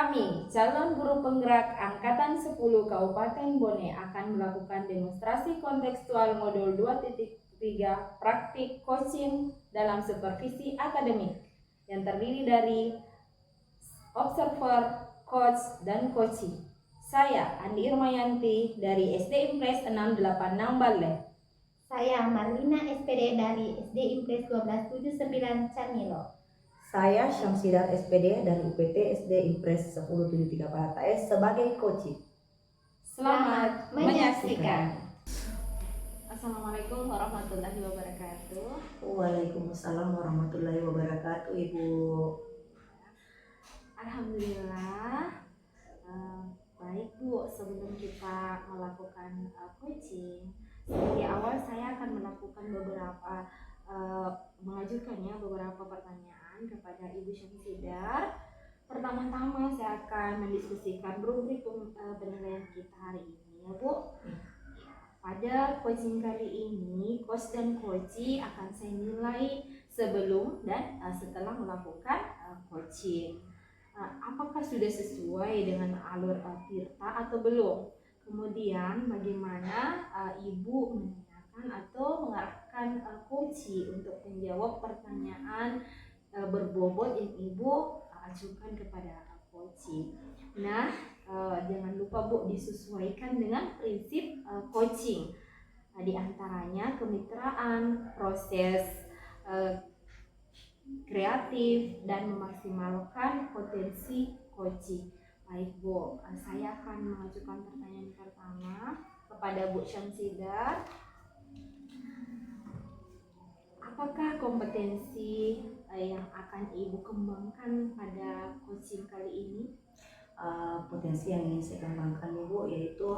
Kami, calon guru penggerak Angkatan 10 Kabupaten Bone akan melakukan demonstrasi kontekstual modul 2.3 praktik coaching dalam supervisi akademik yang terdiri dari observer, coach, dan coaching. Saya Andi Irmayanti dari SD Impres 686 Balle. Saya Marlina SPD dari SD Impres 1279 Canilo. Saya Syamsidar SPD dari UPT SD Impres 1073 Palataes sebagai coaching. Selamat menyaksikan. Assalamualaikum warahmatullahi wabarakatuh. Waalaikumsalam warahmatullahi wabarakatuh, Ibu. Alhamdulillah. Baik Bu, sebelum kita melakukan coaching, di awal saya akan melakukan mengajukannya beberapa pertanyaan kepada Ibu Syamsidar. Pertama-tama saya akan mendiskusikan rubrik penilaian kita hari ini ya Bu. Pada coaching kali ini, coach dan coachee akan saya nilai sebelum dan setelah melakukan coaching. Apakah sudah sesuai dengan alur Tirta atau belum? Kemudian bagaimana Ibu menanyakan atau mengarahkan coachee untuk menjawab pertanyaan berbobot yang Ibu ajukan kepada coachee. Nah, jangan lupa Bu, disesuaikan dengan prinsip coaching. Di antaranya kemitraan, proses kreatif, dan memaksimalkan potensi coaching. Baik Bu, saya akan mengajukan pertanyaan pertama kepada Bu Syamsidar. Apakah kompetensi yang akan Ibu kembangkan pada coaching kali ini? Potensi yang ingin saya kembangkan, Ibu, yaitu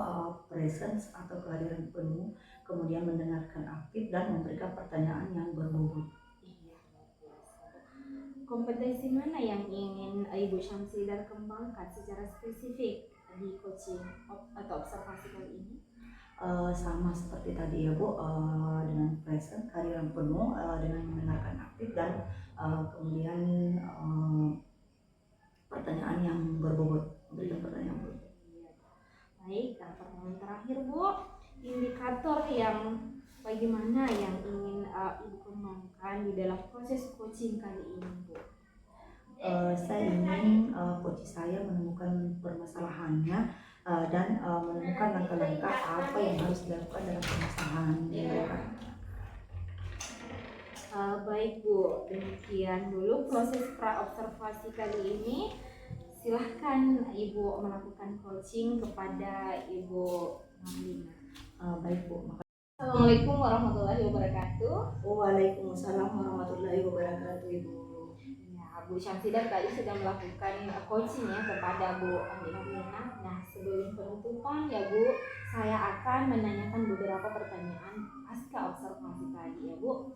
presence atau kehadiran penuh, kemudian mendengarkan aktif dan memberikan pertanyaan yang berbobot. Kompetensi mana yang ingin Ibu Syamsidar kembangkan secara spesifik di coaching atau observasi kali ini? Sama seperti tadi ya Bu, dengan present, kehadiran penuh, dengan mendengarkan aktif dan kemudian pertanyaan yang berbobot, berikan pertanyaan berbobot. Baik, pertanyaan terakhir Bu, indikator yang bagaimana yang ingin Ibu kembangkan di dalam proses coaching kali ini Bu? Saya ingin coach saya menemukan permasalahannya dan menemukan langkah-langkah apa yang harus dilakukan dalam permasalahan mereka. Baik Bu, demikian dulu proses pra-observasi kali ini. Silahkan Ibu melakukan coaching kepada Ibu Marlina. Baik Bu. Assalamualaikum warahmatullahi wabarakatuh. Waalaikumsalam warahmatullahi wabarakatuh, Ibu. Ya, Bu Syamsidar tadi sudah melakukan coaching ya kepada Bu Marlina. Nah, sebelum penutupan ya Bu, saya akan menanyakan beberapa pertanyaan pasca observasi tadi ya Bu.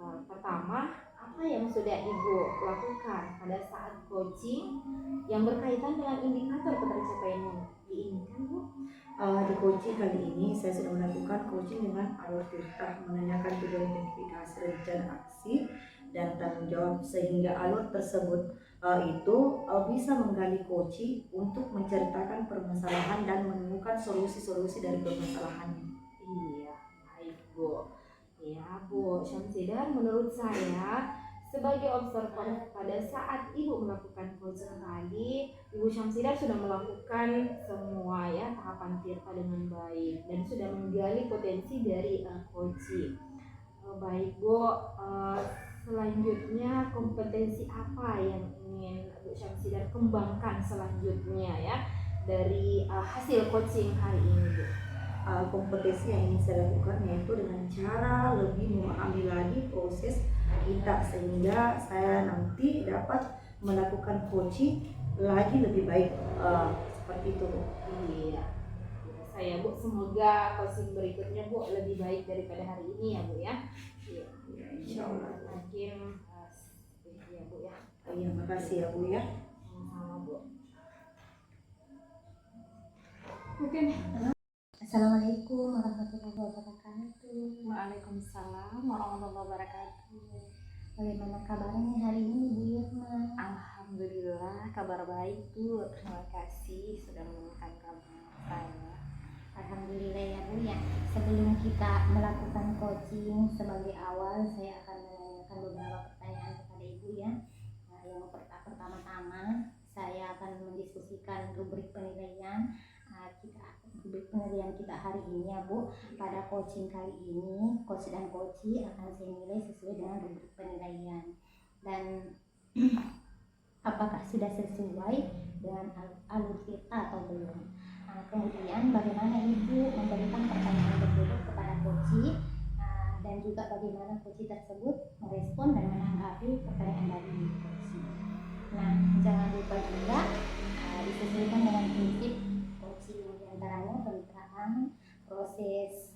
Pertama, apa yang sudah Ibu lakukan pada saat coaching yang berkaitan dengan indikator pencapaian yang diinginkan Bu? Di coaching kali ini saya sudah melakukan coaching dengan alur Tirta, menanyakan tujuan identifikasi rencana aksi dan tanggung jawab, sehingga alur tersebut itu bisa menggali coaching untuk menceritakan permasalahan dan menemukan solusi-solusi dari permasalahannya. Iya, baik Bu. Ya Bu Syamsidar, menurut saya sebagai observer pada saat Ibu melakukan coaching tadi, Ibu Syamsidar sudah melakukan semua ya tahapan Tirta dengan baik dan sudah menggali potensi dari coaching. Baik Bu, selanjutnya kompetensi apa yang ingin Bu Syamsidar kembangkan selanjutnya ya dari hasil coaching hari ini Bu? Kompetensi yang ingin saya lakukan yaitu dengan cara lebih memahami lagi proses kita, sehingga saya nanti dapat melakukan coaching lagi lebih baik, seperti itu. Iya, saya Bu, semoga coaching berikutnya Bu lebih baik daripada hari ini ya Bu ya. Iya, Insya Allah. Makin ya Bu ya. Iya, makasih ya Bu ya. Sama Bu. Mungkin. Assalamualaikum warahmatullahi wabarakatuh. Waalaikumsalam warahmatullahi wabarakatuh. Bagaimana kabarnya hari ini Bu Irma? Alhamdulillah kabar baik Bu. Terima kasih sudah mendengarkan kabar saya. Alhamdulillah ya Bu ya. Sebelum kita melakukan coaching sebagai awal, saya akan menanyakan beberapa pertanyaan kepada Ibu ya. Nah, yang pertama-tama saya akan mendiskusikan rubrik penilaian kita hari ini ya Bu. Pada coaching kali ini, coach dan coachee akan saya nilai sesuai dengan rubrik penilaian. Dan apakah sudah sesuai dengan alur kita atau belum? Kemudian bagaimana Ibu memberikan pertanyaan berbobot kepada coachee, dan juga bagaimana coachee tersebut merespon dan menanggapi pertanyaan dari coachee. Nah, jangan lupa juga disesuaikan dengan prinsip coaching, diantaranya kemitraan, proses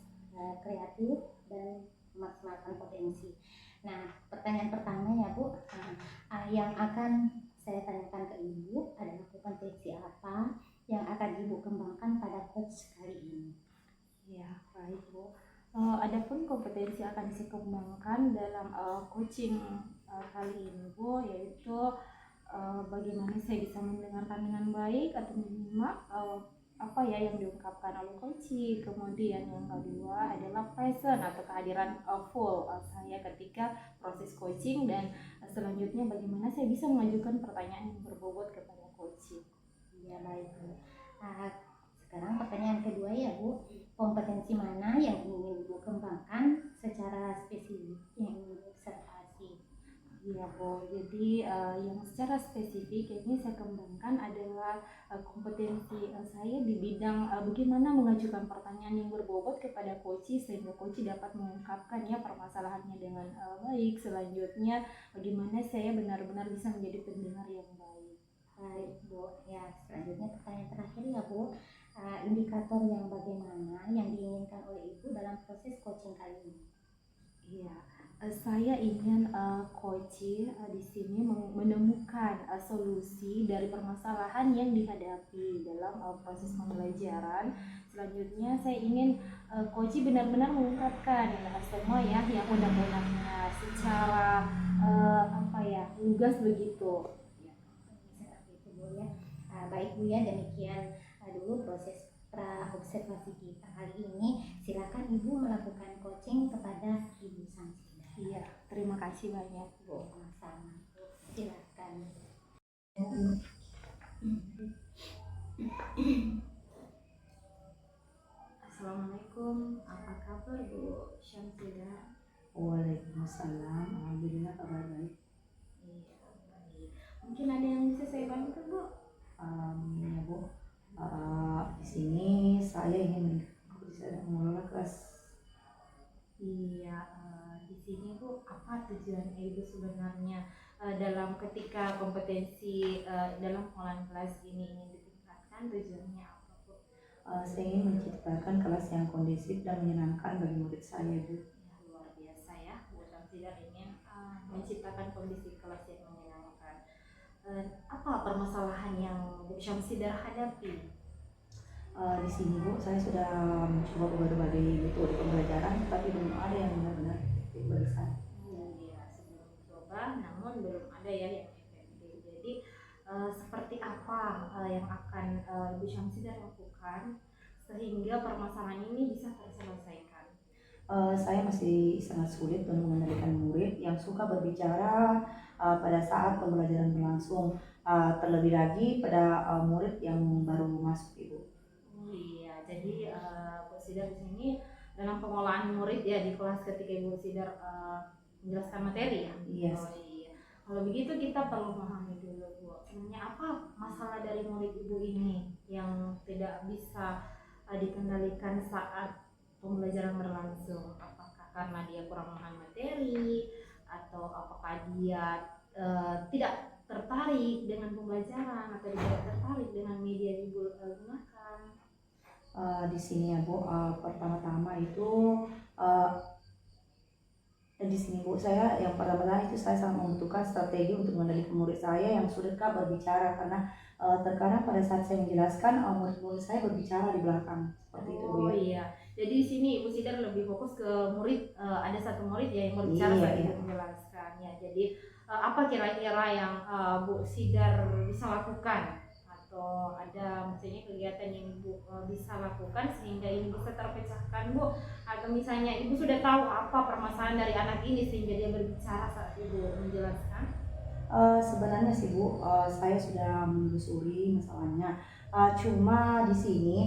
kreatif, dan memaksimalkan potensi. Nah, pertanyaan pertama ya Bu, yang akan saya tanyakan ke Ibu adalah kompetensi apa yang akan Ibu kembangkan pada coach kali ini. Ya, baik Bu. Adapun kompetensi akan saya kembangkan dalam coaching kali ini Bu, yaitu bagaimana saya bisa mendengarkan dengan baik atau menyimak apa ya yang diungkapkan oleh coachee. Kemudian yang kedua adalah present atau kehadiran full saya ketika proses coaching, dan selanjutnya bagaimana saya bisa mengajukan pertanyaan yang berbobot kepada coachee. Ya baik Bu. Sekarang pertanyaan kedua ya Bu, kompetensi mana yang ingin Ibu kembangkan secara spesifik yang ingin observasi? Iya Bu, jadi yang secara spesifik yang ini saya kembangkan adalah kompetensi saya di bidang bagaimana mengajukan pertanyaan yang berbobot kepada coachee sehingga coachee dapat mengungkapkan ya permasalahannya dengan baik. Selanjutnya bagaimana saya benar-benar bisa menjadi pendengar yang baik. Baik Bu, ya selanjutnya pertanyaan terakhir ya Bu, indikator yang bagaimana yang diinginkan oleh Ibu dalam proses coaching kali ini? Iya, saya ingin coachee di sini menemukan solusi dari permasalahan yang dihadapi dalam proses pembelajaran. Selanjutnya saya ingin coachee benar-benar mengungkapkan semua ya yang unek-uneknya secara lugas begitu. Baik Bu ya, demikian dulu proses pra-observasi kita kali ini. Silakan Ibu melakukan coaching kepada Ibu Samsida. Iya, terima kasih banyak Bu. Sama-sama Bu, silakan. Assalamualaikum, apa kabar Bu Syamsida? Waalaikumsalam, alhamdulillah kabar baik. Iya, baik. Mungkin ada yang bisa saya bantu Bu? Ya Bu, di sini saya ingin mengelola kelas. Iya, di sini Bu, apa tujuan Ibu sebenarnya dalam ketika kompetensi dalam pengelolaan kelas ini ingin ditingkatkan, tujuannya apa Bu? Saya ingin menciptakan kelas yang kondusif dan menyenangkan bagi murid saya Bu. Ya, luar biasa ya, Bu Syamsidah ingin menciptakan kondisi kelas yang menyenangkan. Apa permasalahan yang Bu Syamsidah hadapi? Di sini Bu, saya sudah mencoba berbagai metode pembelajaran, tapi belum ada yang benar-benar efektif bagi saya. Iya, sebelum mencoba, namun belum ada ya yang efektif. Jadi seperti apa yang akan Ibu Syamsidah lakukan sehingga permasalahan ini bisa terselesaikan? Saya masih sangat sulit untuk mengendalikan murid yang suka berbicara pada saat pembelajaran berlangsung, terlebih lagi pada murid yang baru masuk Ibu. Oh iya, jadi Bu Sidar di sini dalam pengolahan murid ya di kelas ketika Ibu Sidar menjelaskan materi ya. Yes. Oh iya. Kalau begitu kita perlu memahami dulu Bu, sebenarnya apa masalah dari murid Ibu ini yang tidak bisa dikendalikan saat pembelajaran berlangsung? Apakah karena dia kurang memahami materi atau apakah dia tidak tertarik dengan pembelajaran atau tidak tertarik dengan media yang Ibu gunakan? Di sini ya Bu, pertama-tama itu di sini Bu, saya yang pertama-tama itu saya sangat membutuhkan strategi untuk mengendalikan murid saya yang sulitkah berbicara, karena terkadang pada saat saya menjelaskan murid-murid saya berbicara di belakang seperti itu Bu. Oh iya, jadi di sini Ibu Sidar lebih fokus ke murid, ada satu murid ya yang berbicara Iya, saat iya. Ibu menjelaskan ya. Jadi apa kira-kira yang Bu Sidar bisa lakukan, atau ada misalnya kegiatan yang Ibu bisa lakukan sehingga ini bisa terpecahkan Bu, atau misalnya Ibu sudah tahu apa permasalahan dari anak ini sehingga dia berbicara saat Ibu menjelaskan? Sebenarnya sih Bu, saya sudah menelusuri masalahnya. Cuma di sini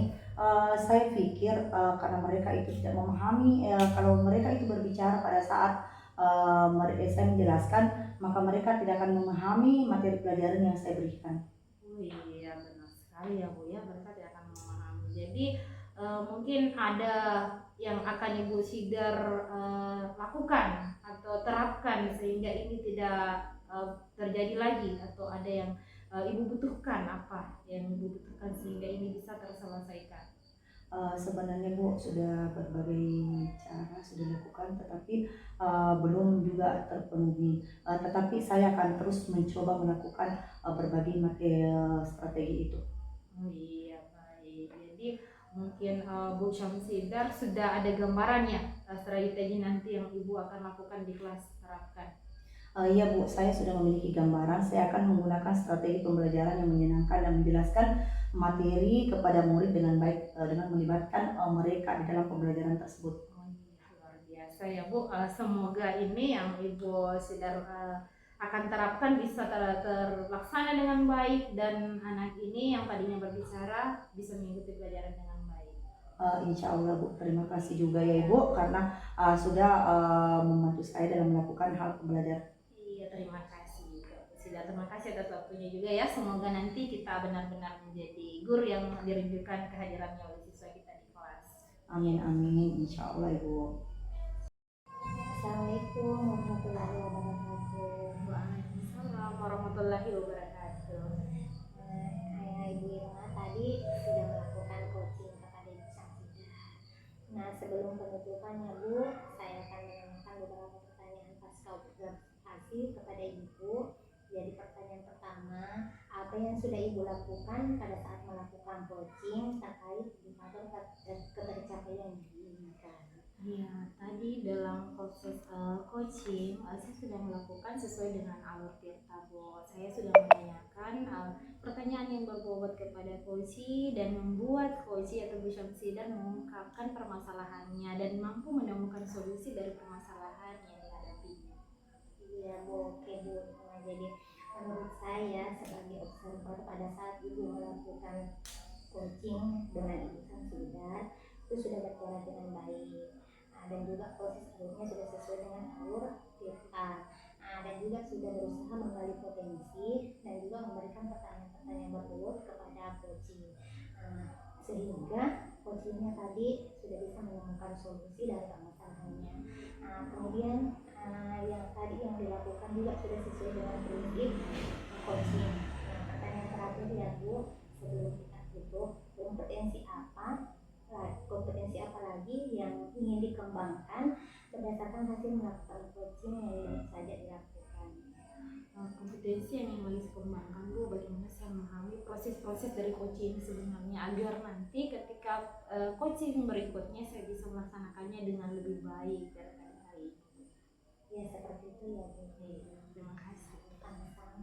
saya pikir karena mereka itu tidak memahami, kalau mereka itu berbicara pada saat saya menjelaskan, maka mereka tidak akan memahami materi pelajaran yang saya berikan. Oh iya benar sekali ya Bu ya, mereka tidak akan memahami. Jadi mungkin ada yang akan Ibu Sidar lakukan atau terapkan sehingga ini tidak terjadi lagi, atau ada yang Ibu butuhkan, apa yang Ibu butuhkan sehingga ini bisa terselesaikan? Sebenarnya Bu sudah berbagai cara sudah dilakukan, tetapi belum juga terpenuhi. Tetapi saya akan terus mencoba melakukan berbagai materi strategi itu. Oh iya baik. Jadi mungkin Bu Syamsidar sudah ada gambarannya strategi nanti yang Ibu akan lakukan di kelas terapkan. Iya Bu, saya sudah memiliki gambaran. Saya akan menggunakan strategi pembelajaran yang menyenangkan dan menjelaskan materi kepada murid dengan baik, dengan melibatkan mereka di dalam pembelajaran tersebut. Oh iya, luar biasa ya Bu. Semoga ini yang Ibu Sidar akan terapkan bisa terlaksana dengan baik, dan anak ini yang tadinya berbicara bisa mengikuti pelajaran dengan baik. Insya Allah Bu, terima kasih juga ya Ibu karena sudah membantu saya dalam melakukan hal pembelajaran. Iya, terima kasih Bu Sidar. Terima kasih atas waktunya juga ya. Semoga nanti kita benar-benar menjadi guru yang dirindukan kehadirannya oleh siswa kita di kelas. Amin amin, insya Allah Ibu. Assalamualaikum warahmatullahi wabarakatuh. Waalaikumsalam warahmatullahi wabarakatuh. Ibu Irma tadi sudah melakukan coaching kepada Ibu Syamsidah. Nah, sebelum penutupannya Bu, saya akan menanyakan beberapa pertanyaan pasca observasi kepada Ibu. Jadi pertanyaan pertama, apa yang sudah Ibu lakukan pada saat melakukan coaching terkait indikator ketercapaian yang diinginkan? Iya, tadi dalam proses coaching saya sudah melakukan sesuai dengan alur Tirta Bu. Saya sudah menanyakan pertanyaan yang berbobot kepada coach dan membuat coach atau Bu Syamsidah mengungkapkan permasalahannya dan mampu menemukan solusi dari permasalahan yang dihadapinya. Iya Bu, oke Bu. Nah, jadi menurut saya sebagai observer pada saat Ibu melakukan coaching dengan Ibu Syamsidah itu sudah berjalan dengan baik. Nah, dan juga proses alurnya sudah sesuai dengan alur Tirta. Nah, dan juga sudah berusaha menggali potensi dan juga memberikan pertanyaan-pertanyaan berbobot kepada coaching. Sehingga coachingnya tadi sudah bisa menemukan solusi dari permasalahannya. Kemudian yang tadi yang dilakukan juga sudah sesuai dengan prinsip coaching. Pertanyaan terakhir ya Bu, sebelum kita tutup, kompetensi apa lagi yang ingin dikembangkan berdasarkan hasil melakukan coaching yang baru saja dilakukan? Kompetensi yang ingin lagi dikembangkan Bu, bagaimana saya memahami proses-proses dari coaching sebenarnya agar nanti ketika coaching berikutnya saya bisa melaksanakannya dengan lebih baik daripada hari ini. Ya seperti itu ya Bu. Terima kasih. Sama-sama.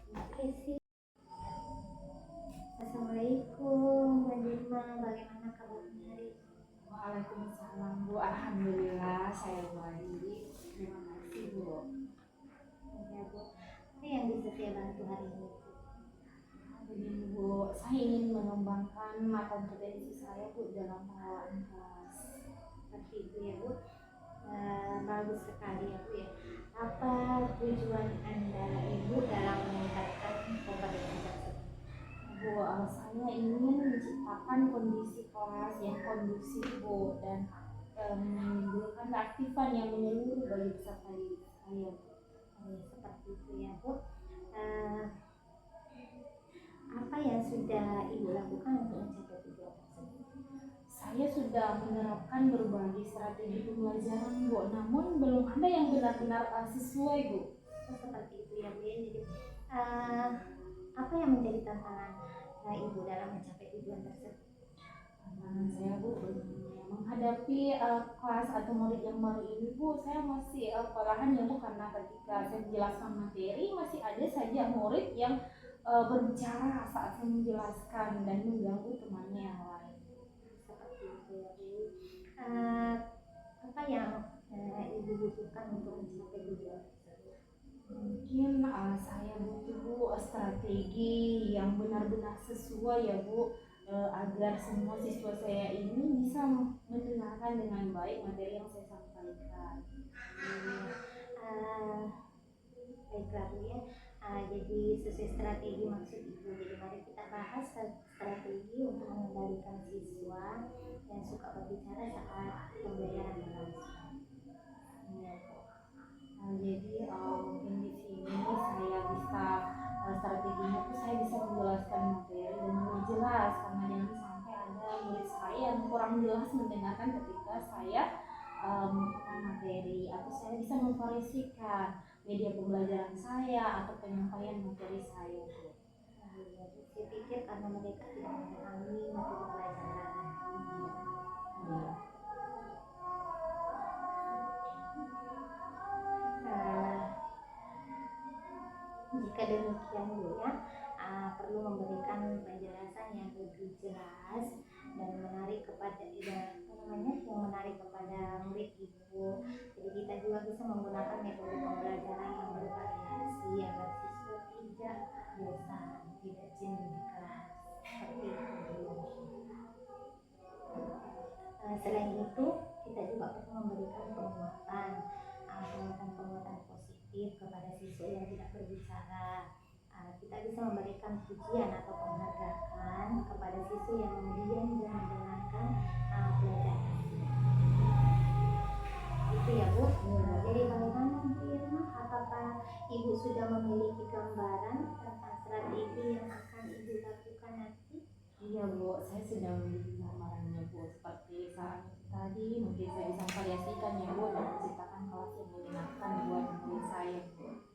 Oke sih. Assalamualaikum Mbak Dirma, bagaimana kabarnya hari ini? Waalaikumsalam Bu, alhamdulillah saya baik. Terima kasih Bu. Ya Bu, apa yang bisa saya bantu hari ini? Begini Bu, saya ingin mengembangkan kompetensi saya Bu dalam pengelolaan kelas. Seperti itu ya Bu. Bagus sekali ya Bu ya. Apa tujuan Anda Ibu dalam meningkatkan kompetensi tersebut? Bu, saya ingin menciptakan kondisi kelas yang kondusif Bu, dan menimbulkan keaktifan yang menyeluruh bagi peserta didik saya Bu. Seperti itu ya Bu. Apa yang sudah Ibu lakukan untuk mencapai tujuan tersebut? Saya sudah menerapkan berbagai strategi pembelajaran Bu, namun belum ada yang benar-benar sesuai Bu. Seperti itu ya Bu. Jadi apa yang menjadi tantangan Ibu dalam mencapai tujuan tersebut? Saya Bu menghadapi kelas atau murid yang baru ini Bu, saya masih kewalahan ya Bu, karena ketika saya menjelaskan materi masih ada saja murid yang berbicara saat saya menjelaskan dan mengganggu temannya yang lain. Seperti itu ya Bu. Apa yang Ibu butuhkan untuk mencapai tujuan tersebut? Mungkin saya butuh Bu strategi yang benar-benar sesuai ya Bu, agar semua siswa saya ini bisa mendengarkan dengan baik materi yang saya sampaikan. Uh, Baiklah Bu ya. Jadi sesuai strategi maksud Ibu. Jadi mari kita bahas strategi untuk mengendalikan siswa yang suka berbicara saat pembelajaran berlangsung. Ya, Bu. Jadi mungkin di sini saya bisa strateginya tuh saya bisa menjelaskan materi dengan lebih jelas, karena jangan sampai ada murid saya yang kurang jelas mendengarkan ketika saya membuka materi, atau saya bisa memvariasikan media pembelajaran saya atau penyampaian materi saya Bu. Saya pikir karena mereka tidak memahami materi pelajaran. Iya. Jika demikian Bu ya, perlu memberikan penjelasan yang lebih jelas dan menarik kepada yang menarik kepada murid Ibu. Jadi kita juga bisa menggunakan metode pembelajaran yang bervariasi agar siswa tidak bosan, tidak jenuh di kelas. Seperti itu. Selain itu, kita juga perlu memberikan penguatan positif kepada siswa yang tidak berbicara. Kita bisa memberikan pujian atau penghargaan kepada siswa yang mendiam dan mendengarkan pelajaran. Itu ya Bu. Jadi bagaimana Bu Irma? Apakah Ibu sudah memiliki gambaran tentang strategi yang akan Ibu lakukan nanti? Iya Bu, saya sudah memiliki gambarannya Bu. Seperti saat tadi mungkin saya bisa variasikan ya Bu, dan menciptakan kelas yang menyenangkan buat murid saya Bu.